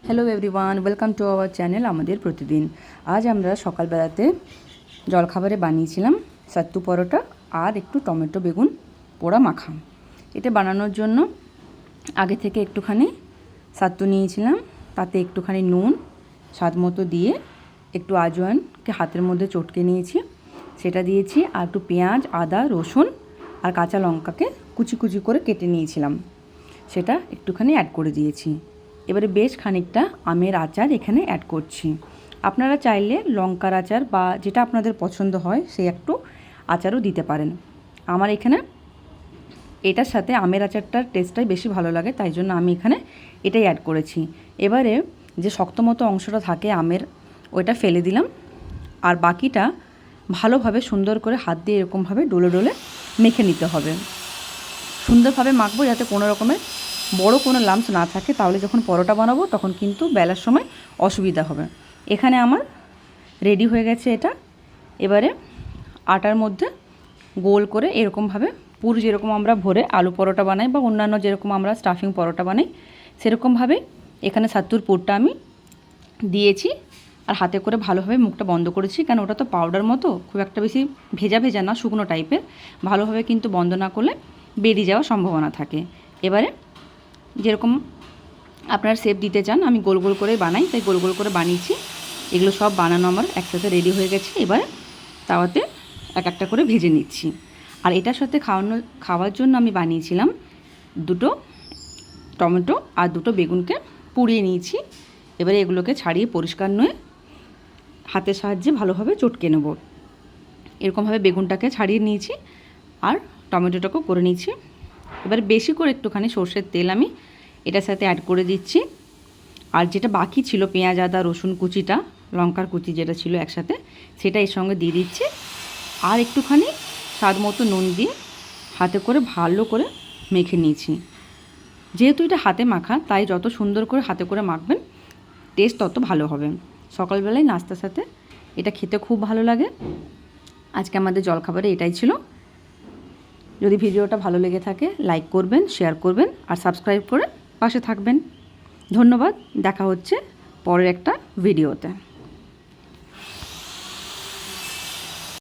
Hello everyone, welcome to our channel আমাদের প্রতিদিন। আজ আমরা সকালবেলাতে জলখাবারে বানিয়েছিলাম সাত্তু পরোটা আর একটু টমেটো বেগুন পোড়া মাখা। এটা বানানোর জন্য আগে থেকে একটুখানি সাত্তু নিয়েছিলাম, তাতে একটুখানি নুন স্বাদ মতো দিয়ে একটু আজওয়াইনকে হাতের মধ্যে চটকে নিয়েছি, সেটা দিয়েছি। আর একটু পেঁয়াজ, আদা, রসুন আর কাঁচা লঙ্কাকে কুচি কুচি করে কেটে নিয়েছিলাম, সেটা একটুখানি অ্যাড করে দিয়েছি। এবারে বেশ খানিকটা আমের আচার এখানে অ্যাড করছি। আপনারা চাইলে লঙ্কার আচার বা যেটা আপনাদের পছন্দ হয় সেই একটু আচারও দিতে পারেন। আমার এখানে এটার সাথে আমের আচারটার টেস্টটাই বেশি ভালো লাগে, তাই জন্য আমি এখানে এটাই অ্যাড করেছি। এবারে যে শক্ত মতো অংশটা থাকে আমের, ওইটা ফেলে দিলাম। আর বাকিটা ভালোভাবে সুন্দর করে হাত দিয়ে এরকমভাবে ডলে ডলে মেখে নিতে হবে। সুন্দরভাবে মাখবো যাতে কোনো রকমের বড় কোনো লাম্পস না থাকে, তাহলে যখন পরোটা বানাবো তখন কিন্তু বেলার সময় অসুবিধা হবে। এখানে আমার রেডি হয়ে গেছে এটা। এবারে আটার মধ্যে গোল করে এরকমভাবে পুর, যেরকম আমরা ভরে আলু পরোটা বানাই বা অন্যান্য যেরকম আমরা স্টাফিং পরোটা বানাই, সেরকমভাবে এখানে সাত্তুর পুরটা আমি দিয়েছি। আর হাতে করে ভালোভাবে মুখটা বন্ধ করেছি, কেন ওটা তো পাউডার মতো, খুব একটা বেশি ভেজা ভেজা না, শুকনো টাইপের। ভালোভাবে কিন্তু বন্ধ না করলে বেরিয়ে যাওয়ার সম্ভাবনা থাকে। এবারে যেরকম আপনারা শেপ দিতে চান, আমি গোল গোল করে বানাই, তাই গোল গোল করে বানিয়েছি। এগুলো সব বানানো আমার একসাথে রেডি হয়ে গেছে। এবারে তাওয়াতে এক একটা করে ভেজে নিচ্ছি। আর এটার সাথে খাওয়ার জন্য আমি বানিয়েছিলাম দুটো টমেটো আর দুটো বেগুনকে পুড়িয়ে নিয়েছি। এবারে এগুলোকে ছাড়িয়ে পরিষ্কার নয় হাতের সাহায্যে ভালোভাবে চটকে নেব। এরকমভাবে বেগুনটাকে ছাড়িয়ে নিয়েছি আর টমেটোটাকেও করে নিয়েছি। এবার বেশি করে একটুখানি সর্ষের তেল আমি এটার সাথে অ্যাড করে দিচ্ছি। আর যেটা বাকি ছিল পেঁয়াজ, আদা, রসুন কুচিটা, লঙ্কার কুচি যেটা ছিল একসাথে, সেটা এর সঙ্গে দিয়ে দিচ্ছি। আর একটুখানি স্বাদ মতো নুন দিয়ে হাতে করে ভালো করে মেখে নিয়েছি। যেহেতু এটা হাতে মাখা, তাই যত সুন্দর করে হাতে করে মাখবেন টেস্ট তত ভালো হবে। সকালবেলায় নাস্তার সাথে এটা খেতে খুব ভালো লাগে। আজকে আমাদের জলখাবারে এটাই ছিল। যদি ভিডিওটা ভালো লেগে থাকে লাইক করবেন, শেয়ার করবেন আর সাবস্ক্রাইব করে পাশে থাকবেন। ধন্যবাদ। দেখা হচ্ছে পরের একটা ভিডিওতে।